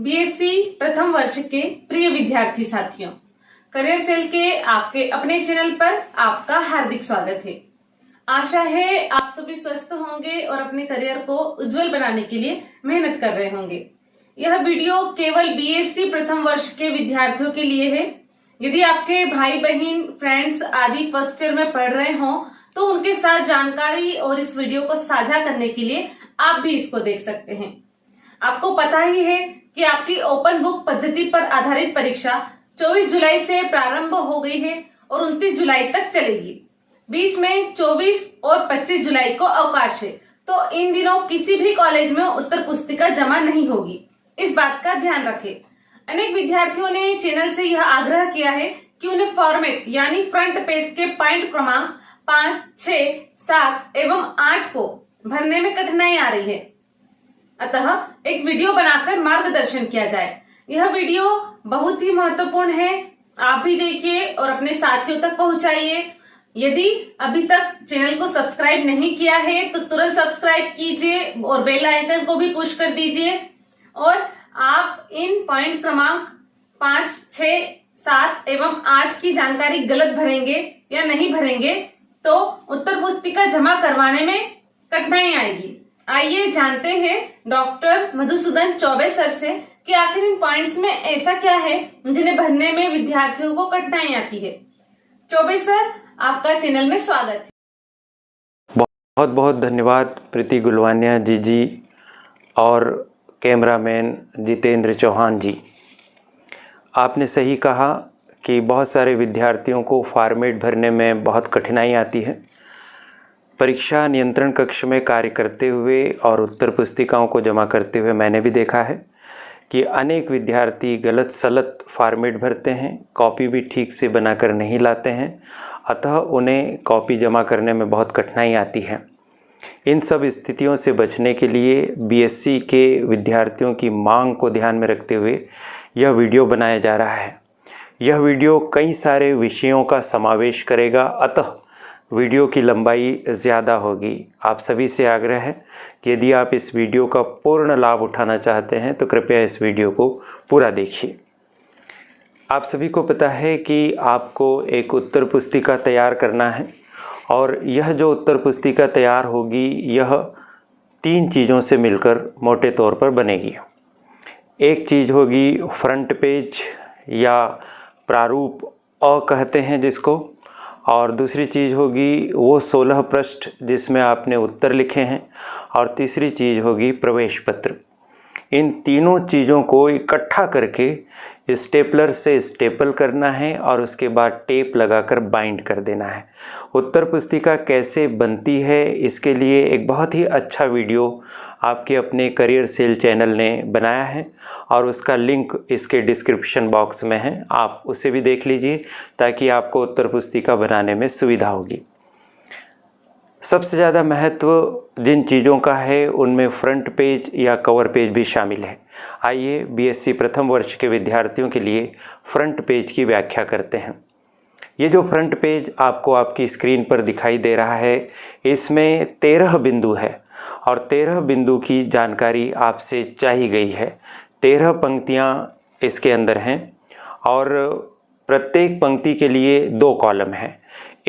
BSc प्रथम वर्ष के प्रिय विद्यार्थी साथियों, करियर सेल के आपके अपने चैनल पर आपका हार्दिक स्वागत है। आशा है आप सभी स्वस्थ होंगे और अपने करियर को उज्जवल बनाने के लिए मेहनत कर रहे होंगे। यह वीडियो केवल बीएससी प्रथम वर्ष के विद्यार्थियों के लिए है। यदि आपके भाई बहन फ्रेंड्स आदि फर्स्ट ईयर में पढ़ रहे हो तो उनके साथ जानकारी और इस वीडियो को साझा करने के लिए आप भी इसको देख सकते हैं। आपको पता ही है कि आपकी ओपन बुक पद्धति पर आधारित परीक्षा 24 जुलाई से प्रारंभ हो गई है और 29 जुलाई तक चलेगी। बीच में 24 और 25 जुलाई को अवकाश है, तो इन दिनों किसी भी कॉलेज में उत्तर पुस्तिका जमा नहीं होगी। इस बात का ध्यान रखें। अनेक विद्यार्थियों ने चैनल से यह आग्रह किया है कि उन्हें फॉर्मेट यानी फ्रंट पेज के पॉइंट क्रमांक 5, 6, 7 एवं 8 को भरने में कठिनाई आ रही है। अतः एक वीडियो बनाकर मार्गदर्शन किया जाए। यह वीडियो बहुत ही महत्वपूर्ण है, आप भी देखिए और अपने साथियों तक पहुंचाइए। यदि अभी तक चैनल को सब्सक्राइब नहीं किया है तो तुरंत सब्सक्राइब कीजिए और बेल आइकन को भी पुश कर दीजिए। और आप इन पॉइंट क्रमांक 5, 6, 7 एवं 8 की जानकारी गलत भरेंगे या नहीं भरेंगे तो उत्तर पुस्तिका जमा करवाने में कठिनाई आएगी। आइए जानते हैं डॉक्टर मधुसूदन चौबे सर से कि आखिर इन पॉइंट्स में ऐसा क्या है जिन्हें भरने में विद्यार्थियों को कठिनाई आती है। चौबे सर, आपका चैनल में स्वागत है। बहुत बहुत धन्यवाद प्रीति गुलवानिया जी और कैमरामैन जितेंद्र चौहान जी। आपने सही कहा कि बहुत सारे विद्यार्थियों को फॉर्मेट भरने में बहुत कठिनाई आती है। परीक्षा नियंत्रण कक्ष में कार्य करते हुए और उत्तर पुस्तिकाओं को जमा करते हुए मैंने भी देखा है कि अनेक विद्यार्थी गलत सलत फॉर्मेट भरते हैं, कॉपी भी ठीक से बनाकर नहीं लाते हैं, अतः उन्हें कॉपी जमा करने में बहुत कठिनाई आती है। इन सब स्थितियों से बचने के लिए बीएससी के विद्यार्थियों की मांग को ध्यान में रखते हुए यह वीडियो बनाया जा रहा है। यह वीडियो कई सारे विषयों का समावेश करेगा, अतः वीडियो की लंबाई ज़्यादा होगी। आप सभी से आग्रह है कि यदि आप इस वीडियो का पूर्ण लाभ उठाना चाहते हैं तो कृपया इस वीडियो को पूरा देखिए। आप सभी को पता है कि आपको एक उत्तर पुस्तिका तैयार करना है और यह जो उत्तर पुस्तिका तैयार होगी यह 3 चीज़ों से मिलकर मोटे तौर पर बनेगी। एक चीज़ होगी फ्रंट पेज या प्रारूप अ कहते हैं जिसको, और दूसरी चीज़ होगी वो 16 पृष्ठ जिसमें आपने उत्तर लिखे हैं, और तीसरी चीज़ होगी प्रवेश पत्र। इन तीनों चीज़ों को इकट्ठा करके स्टेपलर से स्टेपल करना है और उसके बाद टेप लगाकर बाइंड कर देना है। उत्तर पुस्तिका कैसे बनती है इसके लिए एक बहुत ही अच्छा वीडियो आपके अपने करियर सेल चैनल ने बनाया है और उसका लिंक इसके डिस्क्रिप्शन बॉक्स में है, आप उसे भी देख लीजिए ताकि आपको उत्तर पुस्तिका बनाने में सुविधा होगी। सबसे ज़्यादा महत्व जिन चीज़ों का है उनमें फ्रंट पेज या कवर पेज भी शामिल है। आइए बीएससी प्रथम वर्ष के विद्यार्थियों के लिए फ्रंट पेज की व्याख्या करते हैं। ये जो फ्रंट पेज आपको आपकी स्क्रीन पर दिखाई दे रहा है इसमें 13 बिंदु है और 13 बिंदु की जानकारी आपसे चाही गई है। 13 पंक्तियाँ इसके अंदर हैं और प्रत्येक पंक्ति के लिए 2 कॉलम हैं।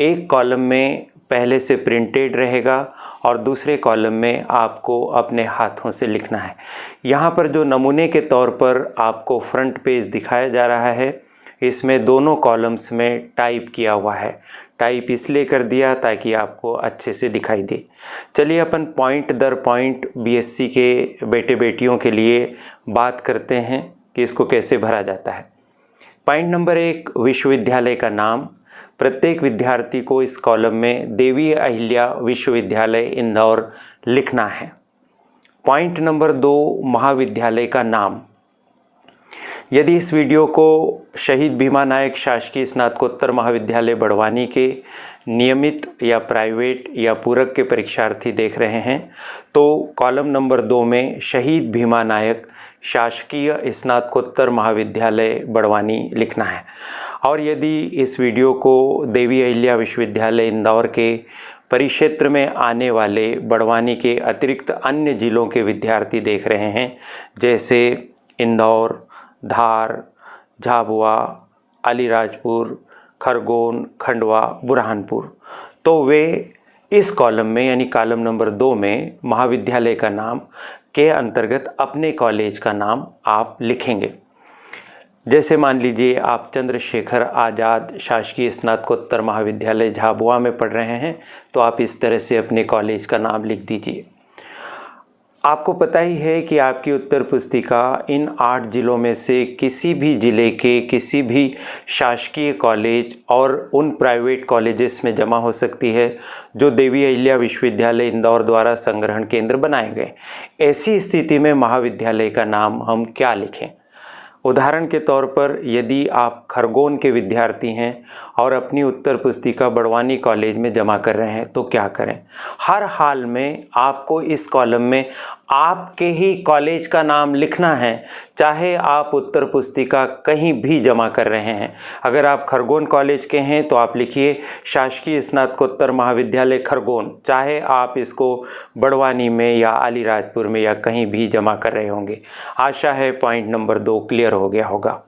एक कॉलम में पहले से प्रिंटेड रहेगा और दूसरे कॉलम में आपको अपने हाथों से लिखना है। यहाँ पर जो नमूने के तौर पर आपको फ्रंट पेज दिखाया जा रहा है इसमें दोनों कॉलम्स में टाइप किया हुआ है। टाइप इसलिए कर दिया ताकि आपको अच्छे से दिखाई दे। चलिए अपन पॉइंट दर पॉइंट बीएससी के बेटे बेटियों के लिए बात करते हैं कि इसको कैसे भरा जाता है। पॉइंट नंबर 1, विश्वविद्यालय का नाम। प्रत्येक विद्यार्थी को इस कॉलम में देवी अहिल्या विश्वविद्यालय इंदौर लिखना है। पॉइंट नंबर 2, महाविद्यालय का नाम। यदि इस वीडियो को शहीद भीमा नायक शासकीय स्नातकोत्तर महाविद्यालय बड़वानी के नियमित या प्राइवेट या पूरक के परीक्षार्थी देख रहे हैं तो कॉलम नंबर 2 में शहीद भीमा नायक शासकीय स्नातकोत्तर महाविद्यालय बड़वानी लिखना है। और यदि इस वीडियो को देवी अहिल्या विश्वविद्यालय इंदौर के परिक्षेत्र में आने वाले बड़वानी के अतिरिक्त अन्य जिलों के विद्यार्थी देख रहे हैं जैसे इंदौर, धार, झाबुआ, अलीराजपुर, खरगोन, खंडवा, बुरहानपुर। तो वे इस कॉलम में यानी कॉलम नंबर 2 में महाविद्यालय का नाम के अंतर्गत अपने कॉलेज का नाम आप लिखेंगे। जैसे मान लीजिए आप चंद्रशेखर आज़ाद शासकीय स्नातकोत्तर महाविद्यालय झाबुआ में पढ़ रहे हैं, तो आप इस तरह से अपने कॉलेज का नाम लिख दीजिए। आपको पता ही है कि आपकी उत्तर पुस्तिका इन 8 जिलों में से किसी भी ज़िले के किसी भी शासकीय कॉलेज और उन प्राइवेट कॉलेजेस में जमा हो सकती है जो देवी अहिल्या विश्वविद्यालय इंदौर द्वारा संग्रहण केंद्र बनाए गए। ऐसी स्थिति में महाविद्यालय का नाम हम क्या लिखें? उदाहरण के तौर पर यदि आप खरगोन के विद्यार्थी हैं और अपनी उत्तर पुस्तिका बड़वानी कॉलेज में जमा कर रहे हैं तो क्या करें? हर हाल में आपको इस कॉलम में आपके ही कॉलेज का नाम लिखना है, चाहे आप उत्तर पुस्तिका कहीं भी जमा कर रहे हैं। अगर आप खरगोन कॉलेज के हैं तो आप लिखिए शासकीय स्नातकोत्तर महाविद्यालय खरगोन, चाहे आप इसको बड़वानी में या अलीराजपुर में या कहीं भी जमा कर रहे होंगे। आशा है पॉइंट नंबर 2 क्लियर हो गया होगा।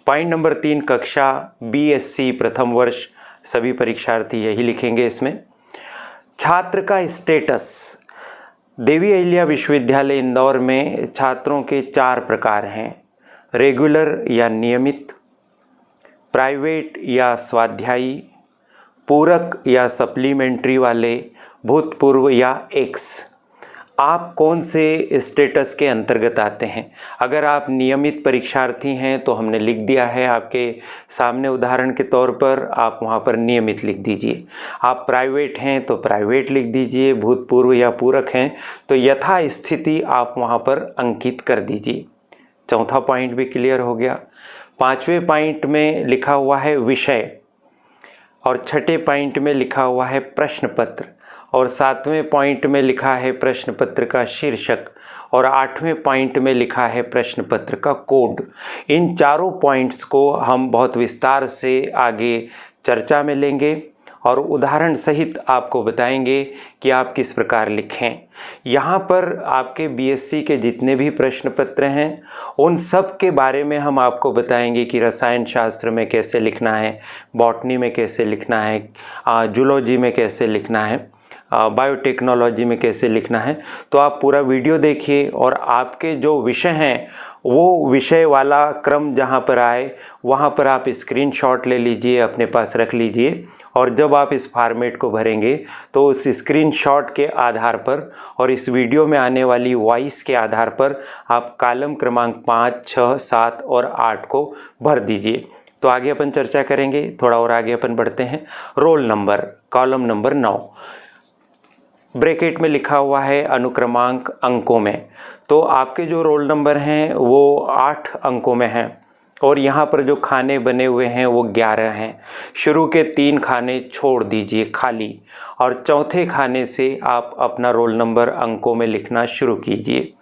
पॉइंट नंबर 3 कक्षा BSc प्रथम वर्ष सभी परीक्षार्थी यही लिखेंगे इसमें। छात्र का स्टेटस। देवी अहिल्या विश्वविद्यालय इंदौर में छात्रों के 4 प्रकार हैं: रेगुलर या नियमित, प्राइवेट या स्वाध्यायी, पूरक या सप्लीमेंट्री वाले, भूतपूर्व या एक्स। आप कौन से स्टेटस के अंतर्गत आते हैं? अगर आप नियमित परीक्षार्थी हैं तो हमने लिख दिया है आपके सामने उदाहरण के तौर पर, आप वहां पर नियमित लिख दीजिए। आप प्राइवेट हैं तो प्राइवेट लिख दीजिए, भूतपूर्व या पूरक हैं तो यथा स्थिति आप वहां पर अंकित कर दीजिए। चौथा पॉइंट भी क्लियर हो गया। 5वें पॉइंट में लिखा हुआ है विषय, और 6ठे पॉइंट में लिखा हुआ है प्रश्न पत्र, और 7वें पॉइंट में लिखा है प्रश्न पत्र का शीर्षक, और 8वें पॉइंट में लिखा है प्रश्न पत्र का कोड। इन चारों पॉइंट्स को हम बहुत विस्तार से आगे चर्चा में लेंगे और उदाहरण सहित आपको बताएंगे कि आप किस प्रकार लिखें। यहाँ पर आपके BSc के जितने भी प्रश्न पत्र हैं उन सब के बारे में हम आपको बताएंगे कि रसायन शास्त्र में कैसे लिखना है, बॉटनी में कैसे लिखना है, जूलॉजी में कैसे लिखना है, बायोटेक्नोलॉजी में कैसे लिखना है। तो आप पूरा वीडियो देखिए और आपके जो विषय हैं वो विषय वाला क्रम जहाँ पर आए वहाँ पर आप स्क्रीनशॉट ले लीजिए, अपने पास रख लीजिए, और जब आप इस फॉर्मेट को भरेंगे तो उस स्क्रीनशॉट के आधार पर और इस वीडियो में आने वाली वॉइस के आधार पर आप कॉलम क्रमांक 5, 6, 7 और 8 को भर दीजिए। तो आगे अपन चर्चा करेंगे, थोड़ा और आगे अपन बढ़ते हैं। Roll number, column number 9, bracket में लिखा हुआ है अनुक्रमांक अंकों में। तो आपके जो रोल नंबर हैं वो 8 अंकों में हैं और यहाँ पर जो खाने बने हुए हैं वो 11 हैं। शुरू के 3 खाने छोड़ दीजिए खाली और चौथे खाने से आप अपना रोल नंबर अंकों में लिखना शुरू कीजिए।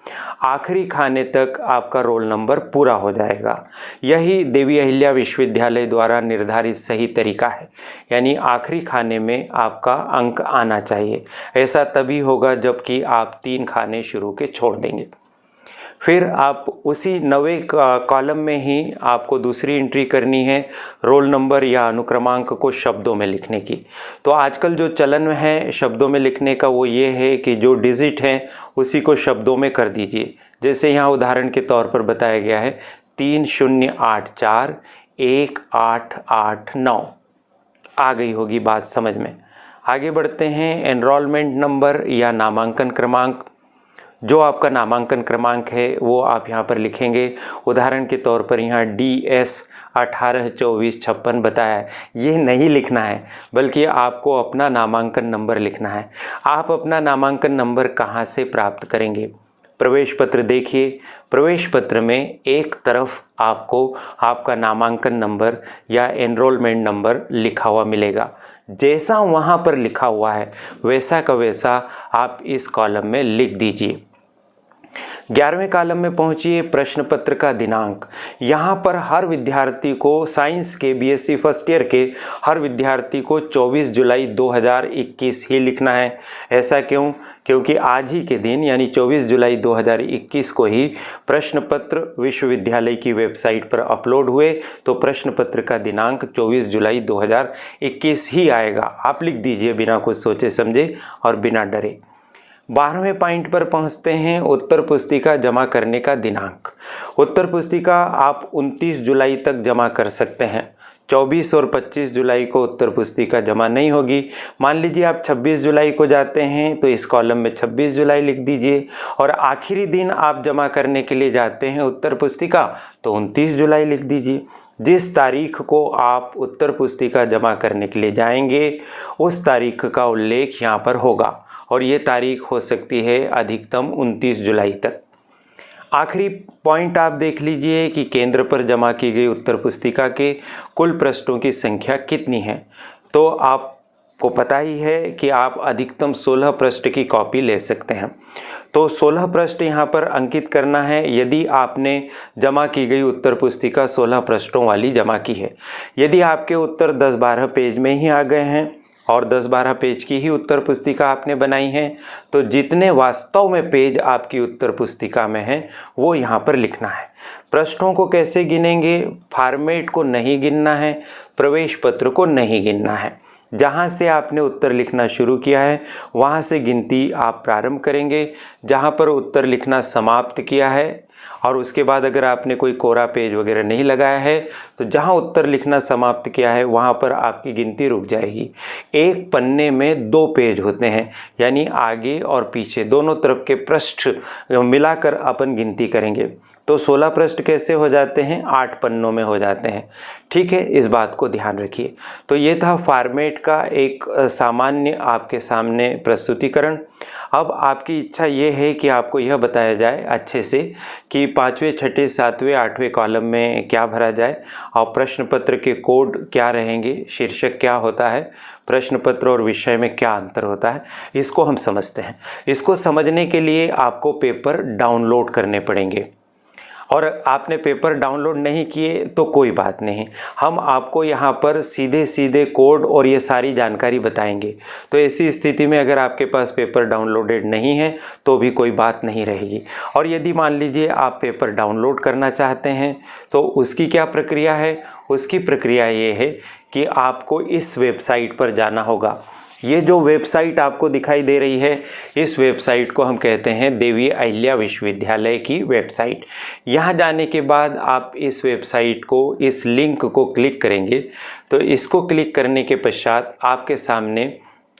आखिरी खाने तक आपका रोल नंबर पूरा हो जाएगा। यही देवी अहिल्या विश्वविद्यालय द्वारा निर्धारित सही तरीका है, यानी आखिरी खाने में आपका अंक आना चाहिए। ऐसा तभी होगा जबकि आप 3 खाने शुरू के छोड़ देंगे। फिर आप उसी 9वें कॉलम में ही आपको दूसरी एंट्री करनी है रोल नंबर या अनुक्रमांक को शब्दों में लिखने की। तो आजकल जो चलन है शब्दों में लिखने का वो ये है कि जो डिजिट हैं उसी को शब्दों में कर दीजिए। जैसे यहाँ उदाहरण के तौर पर बताया गया है 30841889। आ गई होगी बात समझ में। आगे बढ़ते हैं। एनरोलमेंट नंबर या नामांकन क्रमांक, जो आपका नामांकन क्रमांक है वो आप यहाँ पर लिखेंगे। उदाहरण के तौर पर यहाँ DS 182456 बताया है, ये नहीं लिखना है बल्कि आपको अपना नामांकन नंबर लिखना है। आप अपना नामांकन नंबर कहाँ से प्राप्त करेंगे? प्रवेश पत्र देखिए, प्रवेश पत्र में एक तरफ आपको आपका नामांकन नंबर या एनरोलमेंट नंबर लिखा हुआ मिलेगा। जैसा वहाँ पर लिखा हुआ है वैसा का वैसा आप इस कॉलम में लिख दीजिए। 11वें कॉलम में पहुंचिए प्रश्न पत्र का दिनांक। यहाँ पर हर विद्यार्थी को, साइंस के बीएससी फर्स्ट ईयर के हर विद्यार्थी को 24 जुलाई 2021 ही लिखना है। ऐसा क्यों? क्योंकि आज ही के दिन यानी 24 जुलाई 2021 को ही प्रश्न पत्र विश्वविद्यालय की वेबसाइट पर अपलोड हुए, तो प्रश्न पत्र का दिनांक 24 जुलाई 2021 ही आएगा। आप लिख दीजिए बिना कुछ सोचे समझे और बिना डरे। 12वें पॉइंट पर पहुंचते हैं, उत्तर पुस्तिका जमा करने का दिनांक। उत्तर पुस्तिका आप 29 जुलाई तक जमा कर सकते हैं। 24 और 25 जुलाई को उत्तर पुस्तिका जमा नहीं होगी। मान लीजिए आप 26 जुलाई को जाते हैं तो इस कॉलम में 26 जुलाई लिख दीजिए, और आखिरी दिन आप जमा करने के लिए जाते हैं उत्तर पुस्तिका तो 29 जुलाई लिख दीजिए। जिस तारीख को आप उत्तर पुस्तिका जमा करने के लिए जाएंगे उस तारीख का उल्लेख यहाँ पर होगा, और ये तारीख हो सकती है अधिकतम 29 जुलाई तक। आखिरी पॉइंट आप देख लीजिए कि केंद्र पर जमा की गई उत्तर पुस्तिका के कुल पृष्ठों की संख्या कितनी है। तो आपको पता ही है कि आप अधिकतम 16 पृष्ठ की कॉपी ले सकते हैं। तो 16 पृष्ठ यहाँ पर अंकित करना है यदि आपने जमा की गई उत्तर पुस्तिका 16 पृष्ठों वाली जमा की है। यदि आपके उत्तर 10-12 पेज में ही आ गए हैं और 10-12 पेज की ही उत्तर पुस्तिका आपने बनाई है, तो जितने वास्तव में पेज आपकी उत्तर पुस्तिका में हैं वो यहाँ पर लिखना है। पृष्ठों को कैसे गिनेंगे? फॉर्मेट को नहीं गिनना है, प्रवेश पत्र को नहीं गिनना है। जहाँ से आपने उत्तर लिखना शुरू किया है वहाँ से गिनती आप प्रारंभ करेंगे। जहाँ पर उत्तर लिखना समाप्त किया है और उसके बाद अगर आपने कोई कोरा पेज वगैरह नहीं लगाया है तो जहाँ उत्तर लिखना समाप्त किया है वहाँ पर आपकी गिनती रुक जाएगी। एक पन्ने में 2 पेज होते हैं, यानी आगे और पीछे दोनों तरफ के पृष्ठ मिलाकर अपन गिनती करेंगे तो 16 पृष्ठ कैसे हो जाते हैं? 8 पन्नों में हो जाते हैं। ठीक है, इस बात को ध्यान रखिए। तो ये था फॉर्मेट का एक सामान्य आपके सामने प्रस्तुतिकरण। अब आपकी इच्छा ये है कि आपको यह बताया जाए अच्छे से कि 5वें, 6ठे, 7वें, 8वें कॉलम में क्या भरा जाए और प्रश्न पत्र के कोड क्या रहेंगे, शीर्षक क्या होता है, प्रश्न पत्र और विषय में क्या अंतर होता है, इसको हम समझते हैं। इसको समझने के लिए आपको पेपर डाउनलोड करने पड़ेंगे, और आपने पेपर डाउनलोड नहीं किए तो कोई बात नहीं, हम आपको यहाँ पर सीधे सीधे कोड और ये सारी जानकारी बताएंगे। तो ऐसी स्थिति में अगर आपके पास पेपर डाउनलोडेड नहीं है तो भी कोई बात नहीं रहेगी। और यदि मान लीजिए आप पेपर डाउनलोड करना चाहते हैं तो उसकी क्या प्रक्रिया है? उसकी प्रक्रिया ये है कि आपको इस वेबसाइट पर जाना होगा। ये जो वेबसाइट आपको दिखाई दे रही है, इस वेबसाइट को हम कहते हैं देवी अहिल्या विश्वविद्यालय की वेबसाइट। यहाँ जाने के बाद आप इस वेबसाइट को, इस लिंक को क्लिक करेंगे तो इसको क्लिक करने के पश्चात आपके सामने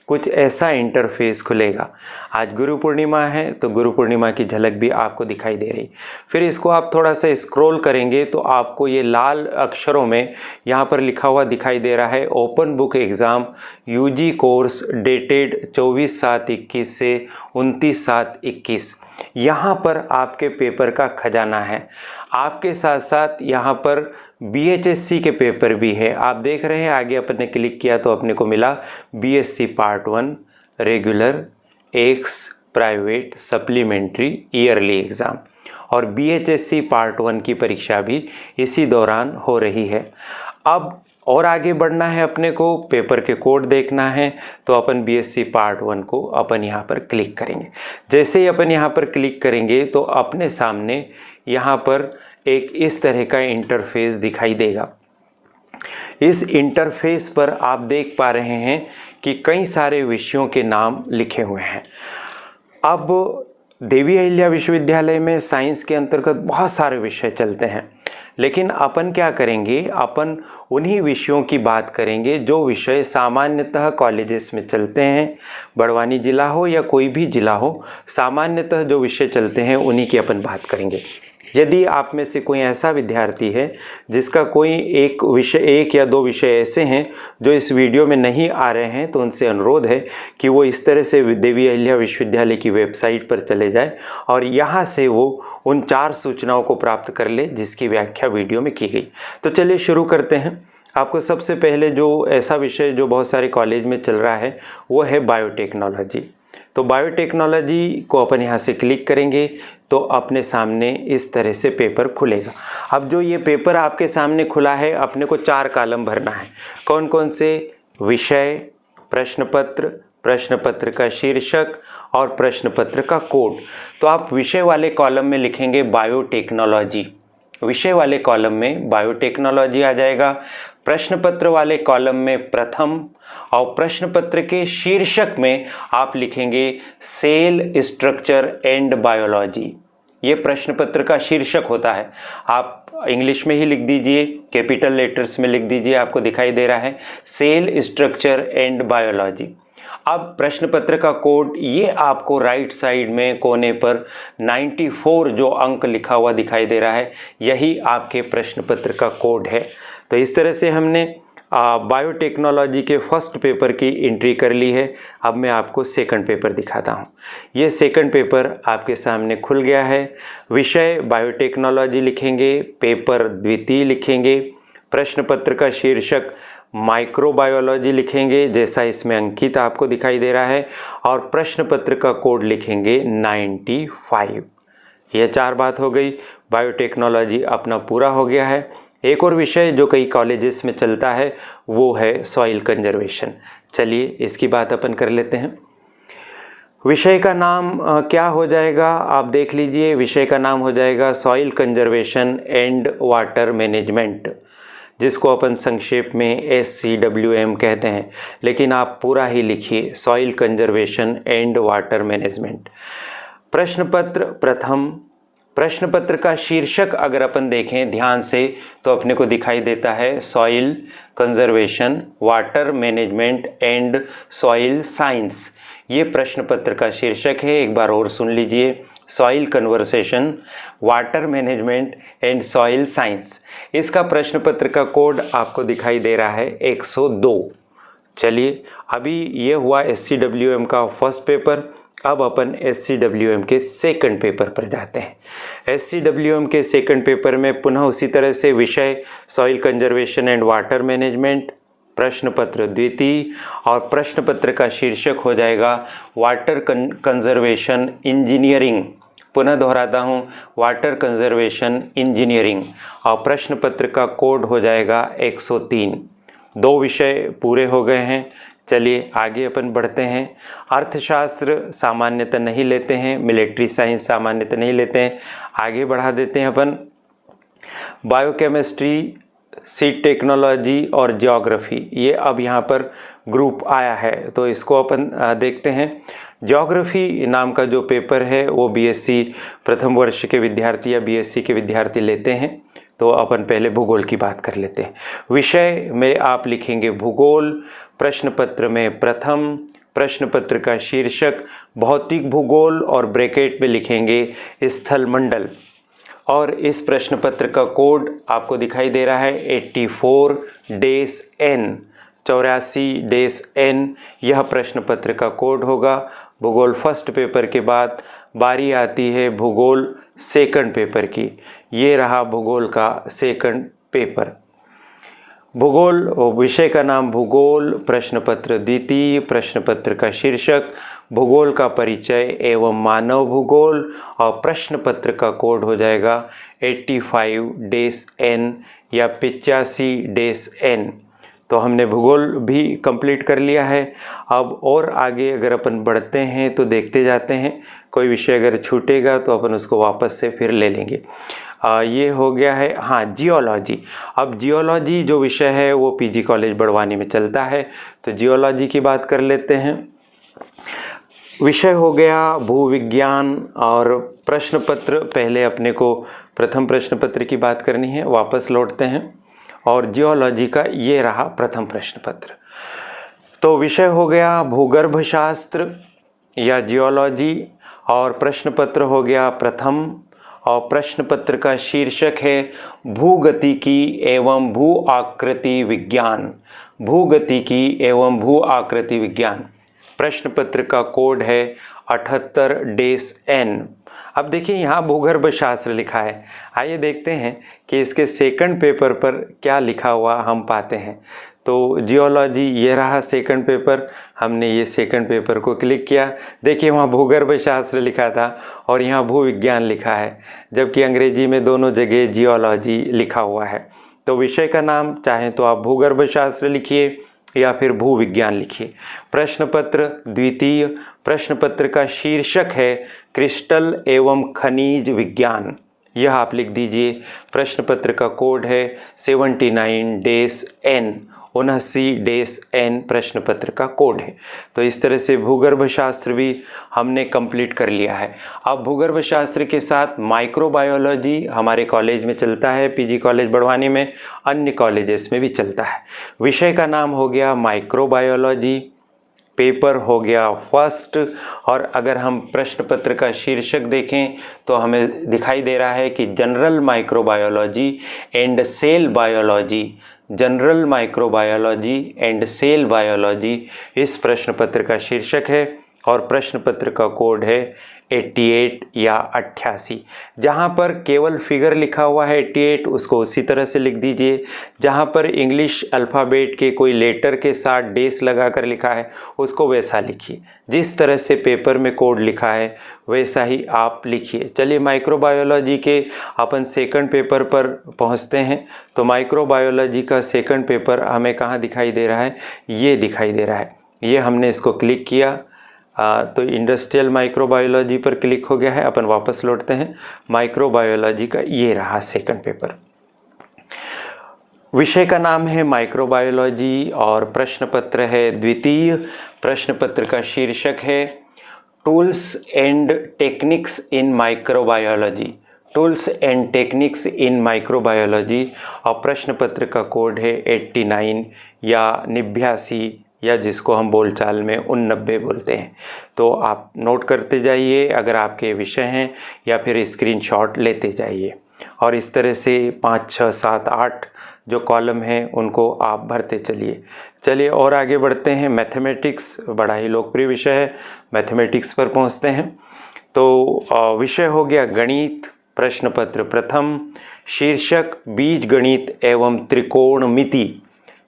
कुछ ऐसा इंटरफेस खुलेगा। आज गुरु पूर्णिमा है तो गुरु पूर्णिमा की झलक भी आपको दिखाई दे रही। फिर इसको आप थोड़ा सा स्क्रॉल करेंगे तो आपको ये लाल अक्षरों में यहाँ पर लिखा हुआ दिखाई दे रहा है open book exam UG course dated 24/7/21 से 29/7/21। यहाँ पर आपके पेपर का खजाना है। आपके साथ साथ यहाँ पर बीएचएससी के पेपर भी है। आप देख रहे हैं आगे अपन ने क्लिक किया तो अपने को मिला BSc part 1 regular, x, private, supplementary, yearly exam, और बीएचएससी पार्ट 1 की परीक्षा भी इसी दौरान हो रही है। अब और आगे बढ़ना है, अपने को पेपर के कोड देखना है तो अपन बीएससी पार्ट 1 को अपन यहाँ पर क्लिक करेंगे। जैसे ही अपन यहाँ पर क्लिक करेंगे तो अपने सामने यहाँ पर एक इस तरह का इंटरफेस दिखाई देगा। इस इंटरफेस पर आप देख पा रहे हैं कि कई सारे विषयों के नाम लिखे हुए हैं। अब देवी अहिल्या विश्वविद्यालय में साइंस के अंतर्गत बहुत सारे विषय चलते हैं, लेकिन अपन क्या करेंगे, अपन उन्हीं विषयों की बात करेंगे जो विषय सामान्यतः कॉलेजेस में चलते हैं। बड़वानी ज़िला हो या कोई भी ज़िला हो, सामान्यतः जो विषय चलते हैं उन्हीं की अपन बात करेंगे। यदि आप में से कोई ऐसा विद्यार्थी है जिसका कोई एक या दो विषय ऐसे हैं जो इस वीडियो में नहीं आ रहे हैं, तो उनसे अनुरोध है कि वो इस तरह से देवी अहिल्या विश्वविद्यालय की वेबसाइट पर चले जाए और यहाँ से वो उन 4 सूचनाओं को प्राप्त कर ले जिसकी व्याख्या वीडियो में की गई। तो चलिए शुरू करते हैं। आपको सबसे पहले जो ऐसा विषय जो बहुत सारे कॉलेज में चल रहा है वो है बायोटेक्नोलॉजी। तो बायोटेक्नोलॉजी को अपन यहाँ से क्लिक करेंगे तो अपने सामने इस तरह से पेपर खुलेगा। अब जो ये पेपर आपके सामने खुला है, अपने को 4 कॉलम भरना है। कौन कौन से? विषय, प्रश्न पत्र, प्रश्न पत्र का शीर्षक और प्रश्न पत्र का कोड। तो आप विषय वाले कॉलम में लिखेंगे बायोटेक्नोलॉजी, विषय वाले कॉलम में बायोटेक्नोलॉजी आ जाएगा। प्रश्न पत्र वाले कॉलम में प्रथम, और प्रश्न पत्र के शीर्षक में आप लिखेंगे सेल स्ट्रक्चर एंड बायोलॉजी। ये प्रश्न पत्र का शीर्षक होता है। आप इंग्लिश में ही लिख दीजिए, कैपिटल लेटर्स में लिख दीजिए, आपको दिखाई दे रहा है सेल स्ट्रक्चर एंड बायोलॉजी। अब प्रश्न पत्र का कोड, ये आपको राइट साइड में कोने पर 94 जो अंक लिखा हुआ दिखाई दे रहा है, यही आपके प्रश्न पत्र का कोड है। तो इस तरह से हमने बायोटेक्नोलॉजी के फर्स्ट पेपर की एंट्री कर ली है। अब मैं आपको सेकंड पेपर दिखाता हूँ। ये सेकंड पेपर आपके सामने खुल गया है। विषय बायोटेक्नोलॉजी लिखेंगे, पेपर द्वितीय लिखेंगे, प्रश्न पत्र का शीर्षक माइक्रोबायोलॉजी लिखेंगे जैसा इसमें अंकित आपको दिखाई दे रहा है, और प्रश्न पत्र का कोड लिखेंगे 95। ये 4 बात हो गई। बायोटेक्नोलॉजी अपना पूरा हो गया है। एक और विषय जो कई कॉलेजेस में चलता है वो है सॉइल कंजर्वेशन। चलिए इसकी बात अपन कर लेते हैं। विषय का नाम क्या हो जाएगा आप देख लीजिए। विषय का नाम हो जाएगा soil conservation and water management, जिसको अपन संक्षेप में SCWM कहते हैं, लेकिन आप पूरा ही लिखिए soil conservation and water management. प्रश्न पत्र प्रथम, प्रश्न पत्र का शीर्षक अगर अपन देखें ध्यान से तो अपने को दिखाई देता है soil conservation, water management and soil science. ये प्रश्न पत्र का शीर्षक है। एक बार और सुन लीजिए, soil conversation, water management and soil science. इसका प्रश्न पत्र का कोड आपको दिखाई दे रहा है 102। चलिए अभी ये हुआ SCWM का फर्स्ट पेपर। अब अपन SCWM के सेकंड पेपर पर जाते हैं। SCWM के सेकंड पेपर में पुनः उसी तरह से विषय soil conservation and water management, प्रश्न पत्र द्वितीय, और प्रश्न पत्र का शीर्षक हो जाएगा वाटर कंजर्वेशन इंजीनियरिंग। पुनः दोहराता हूँ, वाटर कंजर्वेशन इंजीनियरिंग, और प्रश्न पत्र का कोड हो जाएगा 103। 2 विषय पूरे हो गए हैं। चलिए आगे अपन बढ़ते हैं। अर्थशास्त्र सामान्यतः नहीं लेते हैं, मिलिट्री साइंस सामान्यतः नहीं लेते हैं, आगे बढ़ा देते हैं अपन। बायोकेमिस्ट्री, सीड टेक्नोलॉजी और जियोग्राफी, ये अब यहाँ पर ग्रुप आया है तो इसको अपन देखते हैं। जियोग्राफी नाम का जो पेपर है वो BSc प्रथम वर्ष के विद्यार्थी या BSc के विद्यार्थी लेते हैं। तो अपन पहले भूगोल की बात कर लेते हैं। विषय में आप लिखेंगे भूगोल, प्रश्न पत्र में प्रथम, प्रश्न पत्र का शीर्षक भौतिक भूगोल और ब्रैकेट में लिखेंगे स्थल मंडल, और इस प्रश्न पत्र का कोड आपको दिखाई दे रहा है 84-N, 84-N। यह प्रश्न पत्र का कोड होगा। भूगोल फर्स्ट पेपर के बाद बारी आती है भूगोल सेकंड पेपर की। ये रहा भूगोल का सेकंड पेपर। भूगोल विषय का नाम भूगोल, प्रश्न पत्र द्वितीय, प्रश्न पत्र का शीर्षक भूगोल का परिचय एवं मानव भूगोल, और प्रश्न पत्र का कोड हो जाएगा 85-N या 85-N। तो हमने भूगोल भी कंप्लीट कर लिया है। अब और आगे अगर अपन बढ़ते हैं तो देखते जाते हैं, कोई विषय अगर छूटेगा तो अपन उसको वापस से फिर ले लेंगे। ये हो गया है हाँ जियोलॉजी। अब जियोलॉजी जो विषय है वो PG कॉलेज बड़वानी में चलता है, तो जियोलॉजी की बात कर लेते हैं। विषय हो गया भूविज्ञान, और प्रश्न पत्र पहले अपने को प्रथम प्रश्न पत्र की बात करनी है, वापस लौटते हैं, और जियोलॉजी का ये रहा प्रथम प्रश्न पत्र। तो विषय हो गया भूगर्भ शास्त्र या जियोलॉजी, और प्रश्न पत्र हो गया प्रथम, और प्रश्न पत्र का शीर्षक है भूगतिकी एवं भू आकृति विज्ञान, भूगतिकी एवं भू आकृति विज्ञान। प्रश्न पत्र का कोड है 78-N। अब देखिए यहाँ भूगर्भ शास्त्र लिखा है, आइए देखते हैं कि इसके सेकंड पेपर पर क्या लिखा हुआ हम पाते हैं। तो जियोलॉजी ये रहा सेकंड पेपर, हमने ये सेकंड पेपर को क्लिक किया। देखिए वहाँ भूगर्भ शास्त्र लिखा था और यहाँ भूविज्ञान लिखा है, जबकि अंग्रेजी में दोनों जगह जियोलॉजी लिखा हुआ है। तो विषय का नाम चाहे तो आप भूगर्भ शास्त्र लिखिए या फिर भूविज्ञान लिखिए। प्रश्न पत्र द्वितीय, प्रश्न पत्र का शीर्षक है क्रिस्टल एवं खनिज विज्ञान, यह आप लिख दीजिए। प्रश्न पत्र का कोड है 79-N, 79-N प्रश्न पत्र का कोड है। तो इस तरह से भूगर्भ शास्त्र भी हमने कंप्लीट कर लिया है। अब भूगर्भ शास्त्र के साथ माइक्रोबायोलॉजी हमारे कॉलेज में चलता है, पीजी कॉलेज बड़वानी में, अन्य कॉलेजेस में भी चलता है। विषय का नाम हो गया माइक्रोबायोलॉजी, पेपर हो गया फर्स्ट। और अगर हम प्रश्न पत्र का शीर्षक देखें तो हमें दिखाई दे रहा है कि general microbiology and cell biology, general microbiology and cell biology इस प्रश्न पत्र का शीर्षक है। और प्रश्न पत्र का कोड है 88 या 88। जहाँ पर केवल फिगर लिखा हुआ है 88, उसको उसी तरह से लिख दीजिए। जहाँ पर इंग्लिश अल्फ़ाबेट के कोई लेटर के साथ डेस लगा कर लिखा है उसको वैसा लिखिए। जिस तरह से पेपर में कोड लिखा है वैसा ही आप लिखिए। चलिए माइक्रोबायोलॉजी के अपन सेकंड पेपर पर पहुँचते हैं। तो माइक्रोबायोलॉजी का सेकंड पेपर हमें कहाँ दिखाई दे रहा है, ये दिखाई दे रहा है। ये हमने इसको क्लिक किया तो इंडस्ट्रियल माइक्रोबायोलॉजी पर क्लिक हो गया है। अपन वापस लौटते हैं। माइक्रोबायोलॉजी का ये रहा सेकंड पेपर। विषय का नाम है माइक्रोबायोलॉजी और प्रश्न पत्र है द्वितीय। प्रश्न पत्र का शीर्षक है tools and techniques in microbiology, tools and techniques in microbiology. और प्रश्न पत्र का कोड है 89 या 89, या जिसको हम बोलचाल में 89 बोलते हैं। तो आप नोट करते जाइए अगर आपके विषय हैं, या फिर स्क्रीनशॉट लेते जाइए। और इस तरह से 5, 6, 7, 8 जो कॉलम हैं उनको आप भरते चलिए। चलिए और आगे बढ़ते हैं। मैथमेटिक्स बड़ा ही लोकप्रिय विषय है, मैथमेटिक्स पर पहुंचते हैं। तो विषय हो गया गणित। प्रश्न पत्र प्रथम, शीर्षक बीज गणित एवं त्रिकोणमिति।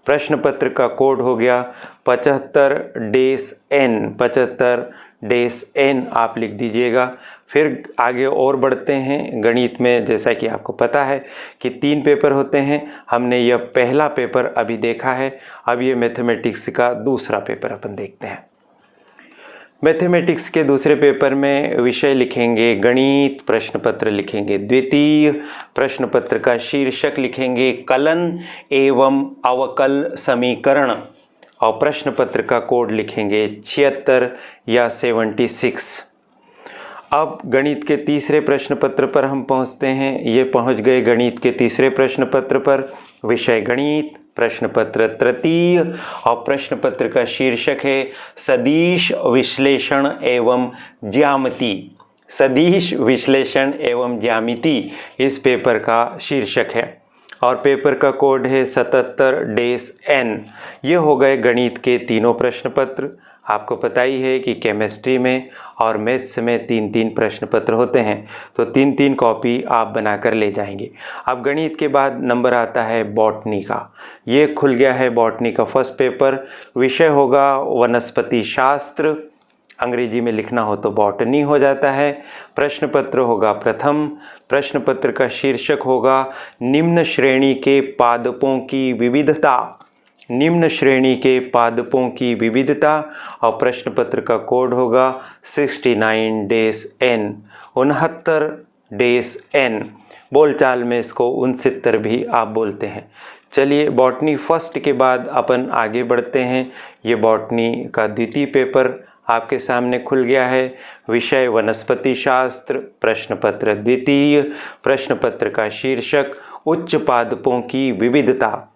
प्रश्न पत्र का कोड हो गया 75-N, 75-N आप लिख दीजिएगा। फिर आगे और बढ़ते हैं। गणित में जैसा कि आपको पता है कि 3 पेपर होते हैं, हमने यह पहला पेपर अभी देखा है। अब ये मैथमेटिक्स का दूसरा पेपर अपन देखते हैं। मैथमेटिक्स के दूसरे पेपर में विषय लिखेंगे गणित, प्रश्न पत्र लिखेंगे द्वितीय। प्रश्न पत्र का शीर्षक लिखेंगे कलन एवं अवकल समीकरण और प्रश्न पत्र का कोड लिखेंगे 76 या 76। अब गणित के तीसरे प्रश्न पत्र पर हम पहुंचते हैं। ये पहुंच गए गणित के तीसरे प्रश्न पत्र पर। विषय गणित, प्रश्न पत्र तृतीय और प्रश्न पत्र का शीर्षक है सदिश विश्लेषण एवं ज्यामिति, सदिश विश्लेषण एवं ज्यामिति इस पेपर का शीर्षक है। और पेपर का कोड है 77-N। ये हो गए गणित के तीनों प्रश्न पत्र। आपको पता ही है कि केमिस्ट्री में और मैथ्स में 3-3 प्रश्न पत्र होते हैं, तो 3-3 कॉपी आप बनाकर ले जाएंगे। अब गणित के बाद नंबर आता है बॉटनी का। ये खुल गया है बॉटनी का फर्स्ट पेपर। विषय होगा वनस्पति शास्त्र, अंग्रेजी में लिखना हो तो बॉटनी हो जाता है। प्रश्न पत्र होगा प्रथम। प्रश्न पत्र का शीर्षक होगा निम्न श्रेणी के पादपों की विविधता, निम्न श्रेणी के पादपों की विविधता। और प्रश्न पत्र का कोड होगा 69-N, 69-N। बोलचाल में इसको 69 भी आप बोलते हैं। चलिए बॉटनी फर्स्ट के बाद अपन आगे बढ़ते हैं। ये बॉटनी का द्वितीय पेपर आपके सामने खुल गया है। विषय वनस्पति शास्त्र, प्रश्न पत्र द्वितीय। प्रश्न पत्र का शीर्षक उच्च पादपों की विविधता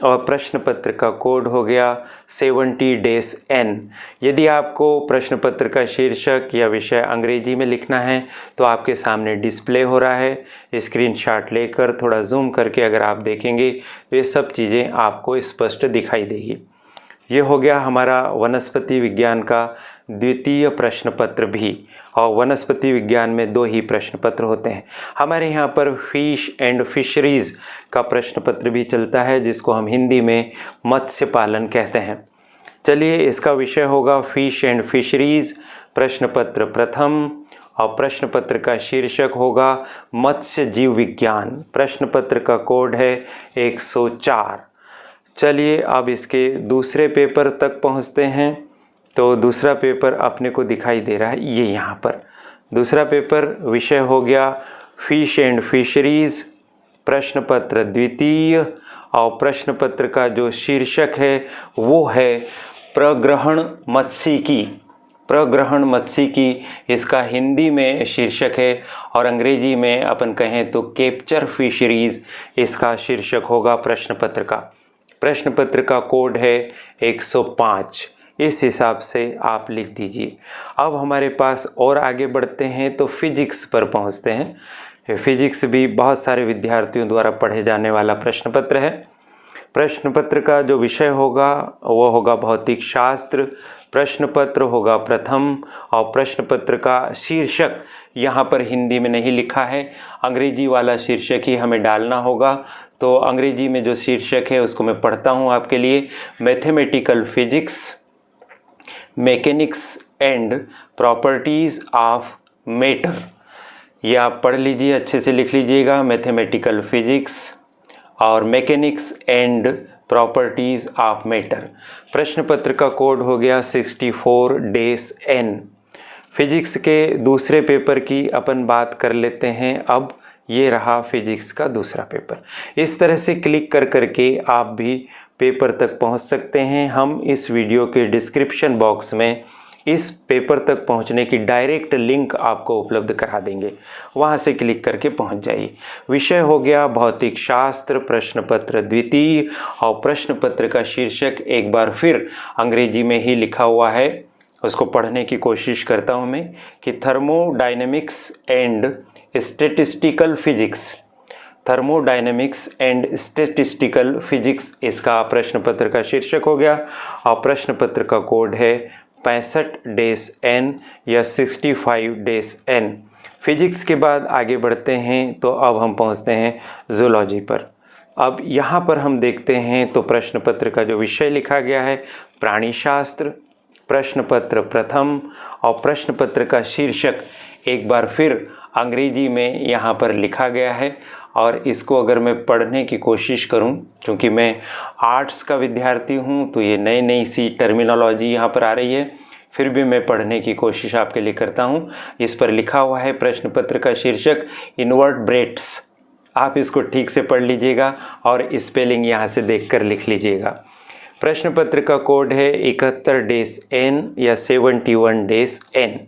और प्रश्न पत्र का कोड हो गया 70-N। यदि आपको प्रश्न पत्र का शीर्षक या विषय अंग्रेजी में लिखना है तो आपके सामने डिस्प्ले हो रहा है। स्क्रीनशॉट लेकर थोड़ा जूम करके अगर आप देखेंगे तो ये सब चीज़ें आपको स्पष्ट दिखाई देगी। ये हो गया हमारा वनस्पति विज्ञान का द्वितीय प्रश्न पत्र भी। और वनस्पति विज्ञान में 2 ही प्रश्न पत्र होते हैं। हमारे यहाँ पर फिश एंड फिशरीज़ का प्रश्न पत्र भी चलता है, जिसको हम हिंदी में मत्स्य पालन कहते हैं। चलिए, इसका विषय होगा फिश एंड फिशरीज, प्रश्न पत्र प्रथम, और प्रश्न पत्र का शीर्षक होगा मत्स्य जीव विज्ञान। प्रश्न पत्र का कोड है 104। चलिए अब इसके दूसरे पेपर तक पहुंचते हैं। तो दूसरा पेपर अपने को दिखाई दे रहा है, ये यहाँ पर दूसरा पेपर विषय हो गया फिश एंड फिशरीज, प्रश्न पत्र द्वितीय, और प्रश्न पत्र का जो शीर्षक है वो है प्रग्रहण मत्स्यिकी। प्रग्रहण मत्स्यिकी इसका हिंदी में शीर्षक है, और अंग्रेजी में अपन कहें तो कैप्चर फिशरीज इसका शीर्षक होगा प्रश्न पत्र का। प्रश्न पत्र का कोड है 105। इस हिसाब से आप लिख दीजिए। अब हमारे पास और आगे बढ़ते हैं तो फिजिक्स पर पहुंचते हैं। फिजिक्स भी बहुत सारे विद्यार्थियों द्वारा पढ़े जाने वाला प्रश्न पत्र है। प्रश्न पत्र का जो विषय होगा वो होगा भौतिक शास्त्र, प्रश्न पत्र होगा प्रथम, और प्रश्न पत्र का शीर्षक यहाँ पर हिंदी में नहीं लिखा है, अंग्रेजी वाला शीर्षक ही हमें डालना होगा। तो अंग्रेजी में जो शीर्षक है उसको मैं पढ़ता हूँ आपके लिए। Mathematical physics, mechanics and properties of matter. ये आप पढ़ लीजिए, अच्छे से लिख लीजिएगा। मैथमेटिकल फिजिक्स और mechanics and properties of matter. प्रश्न पत्र का कोड हो गया 64-N। फिजिक्स के दूसरे पेपर की अपन बात कर लेते हैं। अब ये रहा फिजिक्स का दूसरा पेपर। इस तरह से क्लिक कर करके आप भी पेपर तक पहुंच सकते हैं। हम इस वीडियो के डिस्क्रिप्शन बॉक्स में इस पेपर तक पहुंचने की डायरेक्ट लिंक आपको उपलब्ध करा देंगे, वहां से क्लिक करके पहुंच जाइए। विषय हो गया भौतिक शास्त्र, प्रश्न पत्र द्वितीय, और प्रश्न पत्र का शीर्षक एक बार फिर अंग्रेजी में ही लिखा हुआ है, उसको पढ़ने की कोशिश करता हूं मैं कि thermodynamics and statistical physics. Thermodynamics and statistical physics इसका प्रश्न पत्र का शीर्षक हो गया, और प्रश्न पत्र का कोड है 65-N या 65-N। फिजिक्स के बाद आगे बढ़ते हैं तो अब हम पहुंचते हैं जूलॉजी पर। अब यहाँ पर हम देखते हैं तो प्रश्न पत्र का जो विषय लिखा गया है प्राणी शास्त्र, प्रश्न पत्र प्रथम, और प्रश्न पत्र का शीर्षक एक बार फिर अंग्रेजी में यहाँ पर लिखा गया है। और इसको अगर मैं पढ़ने की कोशिश करूं, क्योंकि मैं आर्ट्स का विद्यार्थी हूं, तो ये नई नई सी टर्मिनोलॉजी यहाँ पर आ रही है, फिर भी मैं पढ़ने की कोशिश आपके लिए करता हूं। इस पर लिखा हुआ है प्रश्न पत्र का शीर्षक इन्वर्टब्रेट्स। आप इसको ठीक से पढ़ लीजिएगा और स्पेलिंग यहाँ से देखकर लिख लीजिएगा। प्रश्न पत्र का कोड है 71-N या 71-N।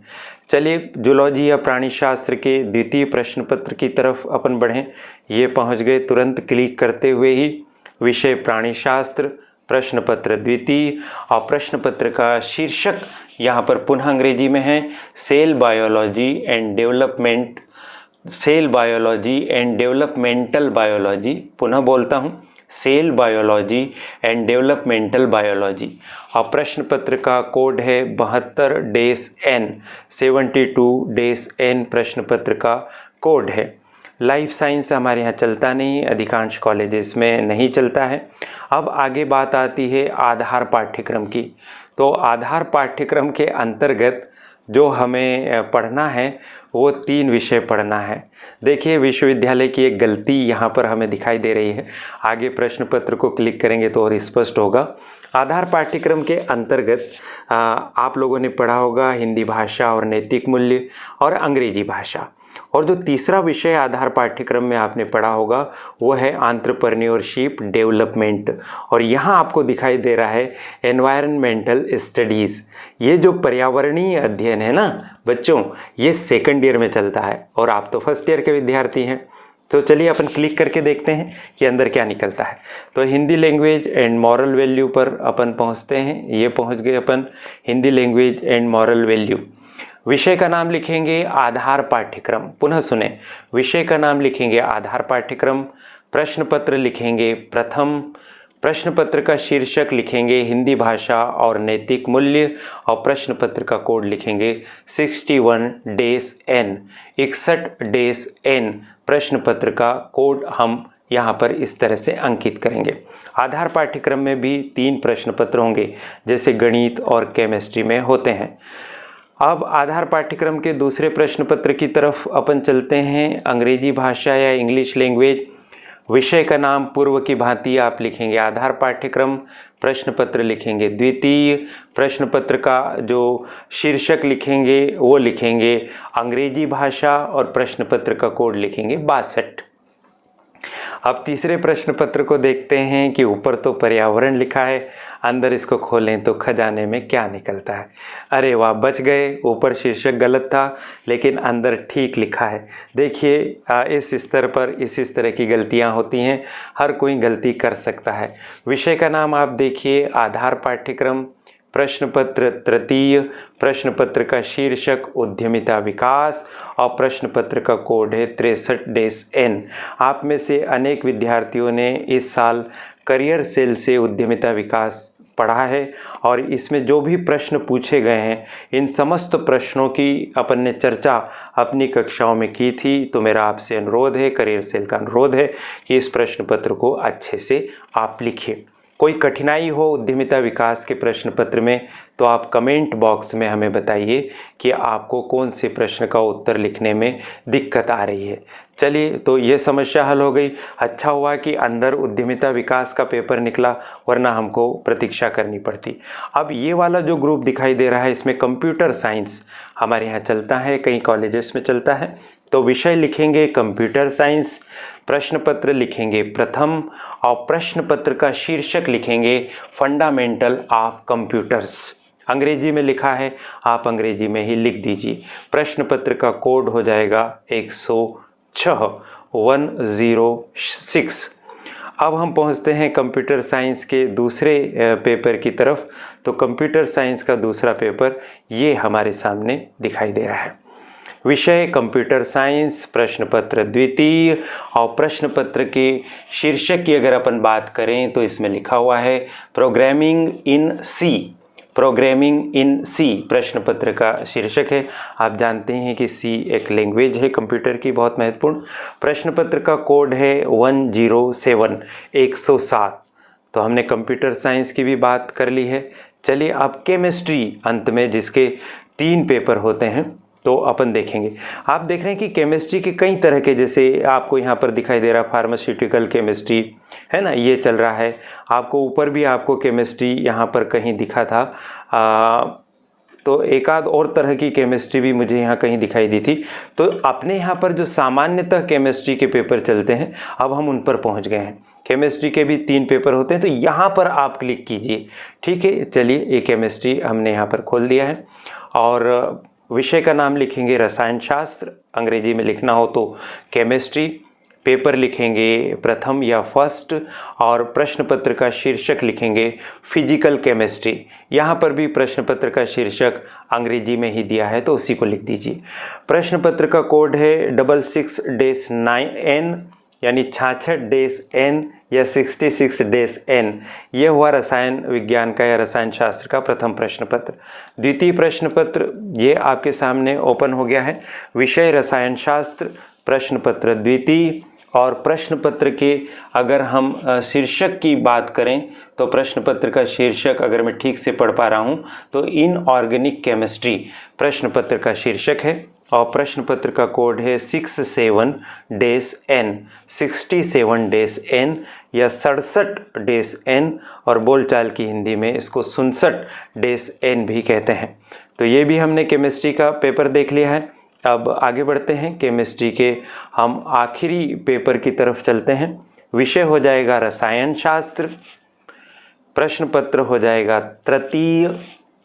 चलिए जूलॉजी या प्राणी शास्त्र के द्वितीय प्रश्न पत्र की तरफ अपन बढ़ें। ये पहुंच गए तुरंत क्लिक करते हुए ही। विषय प्राणी शास्त्र, प्रश्न पत्र द्वितीय, और प्रश्न पत्र का शीर्षक यहाँ पर पुनः अंग्रेजी में है cell biology and development, cell biology and developmental biology. पुनः बोलता हूँ, cell biology and developmental biology. और प्रश्न पत्र का कोड है 72-N, 72-N प्रश्न पत्र का कोड है। लाइफ साइंस हमारे यहाँ चलता नहीं, अधिकांश कॉलेजेस में नहीं चलता है। अब आगे बात आती है आधार पाठ्यक्रम की। तो आधार पाठ्यक्रम के अंतर्गत जो हमें पढ़ना है वो 3 विषय पढ़ना है। देखिए विश्वविद्यालय की एक गलती यहाँ पर हमें दिखाई दे रही है। आगे प्रश्न पत्र को क्लिक करेंगे तो और स्पष्ट होगा। आधार पाठ्यक्रम के अंतर्गत आप लोगों ने पढ़ा होगा हिंदी भाषा और नैतिक मूल्य और अंग्रेजी भाषा। और जो तीसरा विषय आधार पाठ्यक्रम में आपने पढ़ा होगा वो है एंटरप्रेन्योरशिप डेवलपमेंट। और यहाँ आपको दिखाई दे रहा है एनवायरनमेंटल स्टडीज़। ये जो पर्यावरणीय अध्ययन है ना बच्चों, ये सेकंड ईयर में चलता है और आप तो फर्स्ट ईयर के विद्यार्थी हैं। तो चलिए अपन क्लिक करके देखते हैं कि अंदर क्या निकलता है। तो Hindi language and moral value पर अपन पहुँचते हैं। ये पहुँच गए अपन Hindi language and moral value. विषय का नाम लिखेंगे आधार पाठ्यक्रम। पुनः सुने, विषय का नाम लिखेंगे आधार पाठ्यक्रम, प्रश्न पत्र लिखेंगे प्रथम, प्रश्न पत्र का शीर्षक लिखेंगे हिंदी भाषा और नैतिक मूल्य, और प्रश्न पत्र का कोड लिखेंगे 61-N, 61-N प्रश्न पत्र का कोड हम यहाँ पर इस तरह से अंकित करेंगे। आधार पाठ्यक्रम में भी 3 प्रश्न पत्र होंगे, जैसे गणित और केमिस्ट्री में होते हैं। अब आधार पाठ्यक्रम के दूसरे प्रश्न पत्र की तरफ अपन चलते हैं। अंग्रेजी भाषा या इंग्लिश लैंग्वेज, विषय का नाम पूर्व की भांति आप लिखेंगे। आधार पाठ्यक्रम प्रश्न पत्र लिखेंगे। द्वितीय प्रश्न पत्र का जो शीर्षक लिखेंगे वो लिखेंगे अंग्रेजी भाषा और प्रश्न पत्र का कोड लिखेंगे 62। अब तीसरे प्रश्न पत्र को देखते हैं कि ऊपर तो पर्यावरण लिखा है, अंदर इसको खोलें तो खजाने में क्या निकलता है। अरे वाह, बच गए। ऊपर शीर्षक गलत था लेकिन अंदर ठीक लिखा है। देखिए, इस स्तर पर इस तरह की गलतियां होती हैं, हर कोई गलती कर सकता है। विषय का नाम आप देखिए आधार पाठ्यक्रम, प्रश्न पत्र तृतीय, प्रश्न पत्र का शीर्षक उद्यमिता विकास और प्रश्न पत्र का कोड है 63-N। आप में से अनेक विद्यार्थियों ने इस साल करियर सेल से उद्यमिता विकास पढ़ा है और इसमें जो भी प्रश्न पूछे गए हैं इन समस्त प्रश्नों की अपन ने चर्चा अपनी कक्षाओं में की थी। तो मेरा आपसे अनुरोध है, करियर सेल का अनुरोध है कि इस प्रश्न पत्र को अच्छे से आप लिखिए। कोई कठिनाई हो उद्यमिता विकास के प्रश्न पत्र में तो आप कमेंट बॉक्स में हमें बताइए कि आपको कौन से प्रश्न का उत्तर लिखने में दिक्कत आ रही है। चलिए, तो ये समस्या हल हो गई। अच्छा हुआ कि अंदर उद्यमिता विकास का पेपर निकला, वरना हमको प्रतीक्षा करनी पड़ती। अब ये वाला जो ग्रुप दिखाई दे रहा है इसमें कंप्यूटर साइंस हमारे यहाँ चलता है, कई कॉलेजेस में चलता है। तो विषय लिखेंगे कंप्यूटर साइंस, प्रश्न पत्र लिखेंगे प्रथम और प्रश्न पत्र का शीर्षक लिखेंगे फंडामेंटल ऑफ कंप्यूटर्स। अंग्रेजी में लिखा है, आप अंग्रेजी में ही लिख दीजिए। प्रश्न पत्र का कोड हो जाएगा 106। अब हम पहुंचते हैं कंप्यूटर साइंस के दूसरे पेपर की तरफ। तो कंप्यूटर साइंस का दूसरा पेपर ये हमारे सामने दिखाई दे रहा है। विषय कंप्यूटर साइंस, प्रश्न पत्र द्वितीय और प्रश्न पत्र के शीर्षक की अगर अपन बात करें तो इसमें लिखा हुआ है programming in C. Programming in सी प्रश्न पत्र का शीर्षक है। आप जानते हैं कि सी एक लैंग्वेज है कंप्यूटर की, बहुत महत्वपूर्ण। प्रश्न पत्र का कोड है 107। तो हमने कंप्यूटर साइंस की भी बात कर ली है। चलिए, अब केमिस्ट्री अंत में, जिसके 3 पेपर होते हैं, तो अपन देखेंगे। आप देख रहे हैं कि केमिस्ट्री के कई तरह के, जैसे आपको यहाँ पर दिखाई दे रहा फार्मास्यूटिकल केमिस्ट्री है ना, ये चल रहा है। आपको ऊपर भी आपको केमिस्ट्री यहाँ पर कहीं दिखा था, तो एक आध और तरह की केमिस्ट्री भी मुझे यहाँ कहीं दिखाई दी थी। तो अपने यहाँ पर जो सामान्यतः केमिस्ट्री के पेपर चलते हैं, अब हम उन पर पहुँच गए हैं। केमिस्ट्री के भी 3 पेपर होते हैं, तो यहाँ पर आप क्लिक कीजिए। ठीक है, चलिए, ये केमिस्ट्री हमने यहाँ पर खोल दिया है और विषय का नाम लिखेंगे रसायन शास्त्र, अंग्रेजी में लिखना हो तो केमिस्ट्री। पेपर लिखेंगे प्रथम या फर्स्ट और प्रश्न पत्र का शीर्षक लिखेंगे फिजिकल केमिस्ट्री। यहाँ पर भी प्रश्न पत्र का शीर्षक अंग्रेजी में ही दिया है तो उसी को लिख दीजिए। प्रश्न पत्र का कोड है 66-9N यानी 66-N या 66-N। यह हुआ रसायन विज्ञान का या रसायन शास्त्र का प्रथम प्रश्न पत्र। द्वितीय प्रश्न पत्र ये आपके सामने ओपन हो गया है। विषय रसायन शास्त्र, प्रश्न पत्र द्वितीय और प्रश्न पत्र के अगर हम शीर्षक की बात करें तो प्रश्न पत्र का शीर्षक, अगर मैं ठीक से पढ़ पा रहा हूँ तो इनऑर्गेनिक केमिस्ट्री प्रश्न पत्र का शीर्षक है और प्रश्न पत्र का कोड है 67-N 67-N या 67-N और बोलचाल की हिंदी में इसको 67-N भी कहते हैं। तो ये भी हमने केमिस्ट्री का पेपर देख लिया है। अब आगे बढ़ते हैं, केमिस्ट्री के हम आखिरी पेपर की तरफ चलते हैं। विषय हो जाएगा रसायन शास्त्र, प्रश्न पत्र हो जाएगा तृतीय,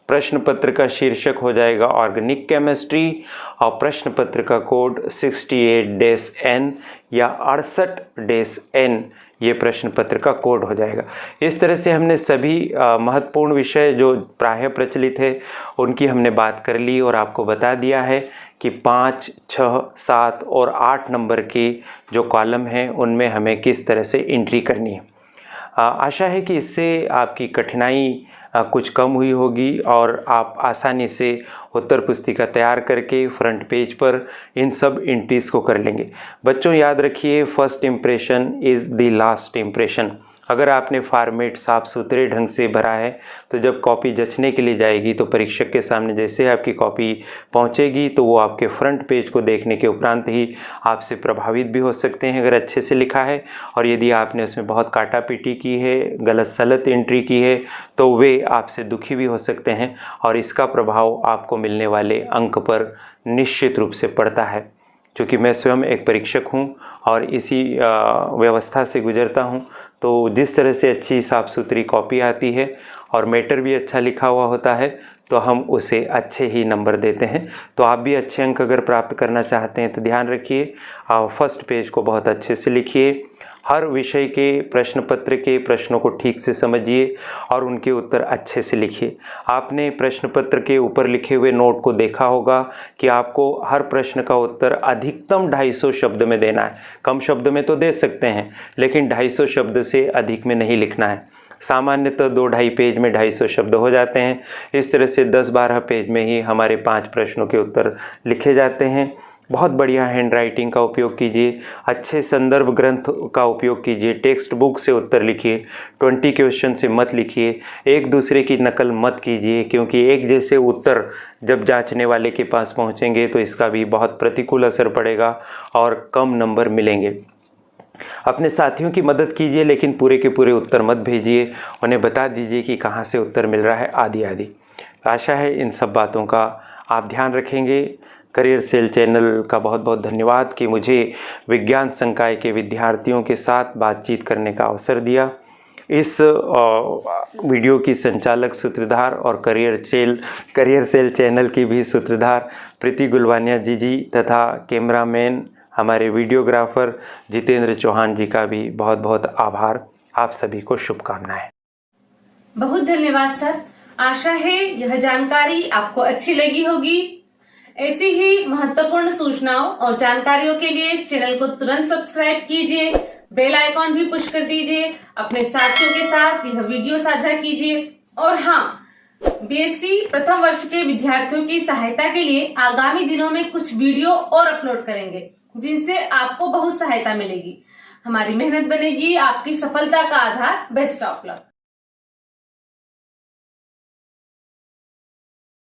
प्रश्न पत्र का शीर्षक हो जाएगा ऑर्गेनिक केमिस्ट्री और प्रश्न पत्र का कोड 68-N या 68-N ये प्रश्न पत्र का कोड हो जाएगा। इस तरह से हमने सभी महत्वपूर्ण विषय जो प्रायः प्रचलित है उनकी हमने बात कर ली और आपको बता दिया है कि 5, 6, 7 और 8 नंबर के जो कॉलम हैं उनमें हमें किस तरह से एंट्री करनी है। आशा है कि इससे आपकी कठिनाई कुछ कम हुई होगी और आप आसानी से उत्तर पुस्तिका तैयार करके फ्रंट पेज पर इन सब एंट्रीज को कर लेंगे। बच्चों याद रखिए, first impression is the last impression. अगर आपने फॉर्मेट साफ सुथरे ढंग से भरा है तो जब कॉपी जचने के लिए जाएगी तो परीक्षक के सामने जैसे आपकी कॉपी पहुंचेगी तो वो आपके फ्रंट पेज को देखने के उपरांत ही आपसे प्रभावित भी हो सकते हैं अगर अच्छे से लिखा है। और यदि आपने उसमें बहुत काटा पीटी की है, गलत सलत एंट्री की है तो वे आपसे दुखी भी हो सकते हैं और इसका प्रभाव आपको मिलने वाले अंक पर निश्चित रूप से पड़ता है। चूँकि मैं स्वयं एक परीक्षक हूँ और इसी व्यवस्था से गुजरता हूँ, तो जिस तरह से अच्छी साफ़ सुथरी कॉपी आती है और मैटर भी अच्छा लिखा हुआ होता है तो हम उसे अच्छे ही नंबर देते हैं। तो आप भी अच्छे अंक अगर प्राप्त करना चाहते हैं तो ध्यान रखिए, फर्स्ट पेज को बहुत अच्छे से लिखिए, हर विषय के प्रश्न पत्र के प्रश्नों को ठीक से समझिए और उनके उत्तर अच्छे से लिखिए। आपने प्रश्न पत्र के ऊपर लिखे हुए नोट को देखा होगा कि आपको हर प्रश्न का उत्तर अधिकतम 250 शब्द में देना है। कम शब्द में तो दे सकते हैं लेकिन 250 शब्द से अधिक में नहीं लिखना है। सामान्यतः 2-2.5 पेज में 250 शब्द हो जाते हैं। इस तरह से 10-12 पेज में ही हमारे 5 प्रश्नों के उत्तर लिखे जाते हैं। बहुत बढ़िया हैंड राइटिंग का उपयोग कीजिए, अच्छे संदर्भ ग्रंथ का उपयोग कीजिए, टेक्स्ट बुक से उत्तर लिखिए, 20 क्वेश्चन से मत लिखिए, एक दूसरे की नकल मत कीजिए क्योंकि एक जैसे उत्तर जब जांचने वाले के पास पहुंचेंगे तो इसका भी बहुत प्रतिकूल असर पड़ेगा और कम नंबर मिलेंगे। अपने साथियों की मदद कीजिए लेकिन पूरे के पूरे उत्तर मत भेजिए, उन्हें बता दीजिए कि कहाँ से उत्तर मिल रहा है आदि आदि। आशा है इन सब बातों का आप ध्यान रखेंगे। करियर सेल चैनल का बहुत बहुत धन्यवाद कि मुझे विज्ञान संकाय के विद्यार्थियों के साथ बातचीत करने का अवसर दिया। इस वीडियो की संचालक सूत्रधार और करियर सेल चैनल की भी सूत्रधार प्रीति गुलवानिया जी तथा कैमरामैन हमारे वीडियोग्राफर जितेंद्र चौहान जी का भी बहुत बहुत आभार। आप सभी को शुभकामनाएं। बहुत धन्यवाद सर। आशा है यह जानकारी आपको अच्छी लगी होगी। ऐसी ही महत्वपूर्ण सूचनाओं और जानकारियों के लिए चैनल को तुरंत सब्सक्राइब कीजिए, बेल आइकॉन भी पुश कर दीजिए, अपने साथियों के साथ यह वीडियो साझा कीजिए। और हाँ, बीएससी प्रथम वर्ष के विद्यार्थियों की सहायता के लिए आगामी दिनों में कुछ वीडियो और अपलोड करेंगे जिनसे आपको बहुत सहायता मिलेगी। हमारी मेहनत बनेगी आपकी सफलता का आधार। Best of luck.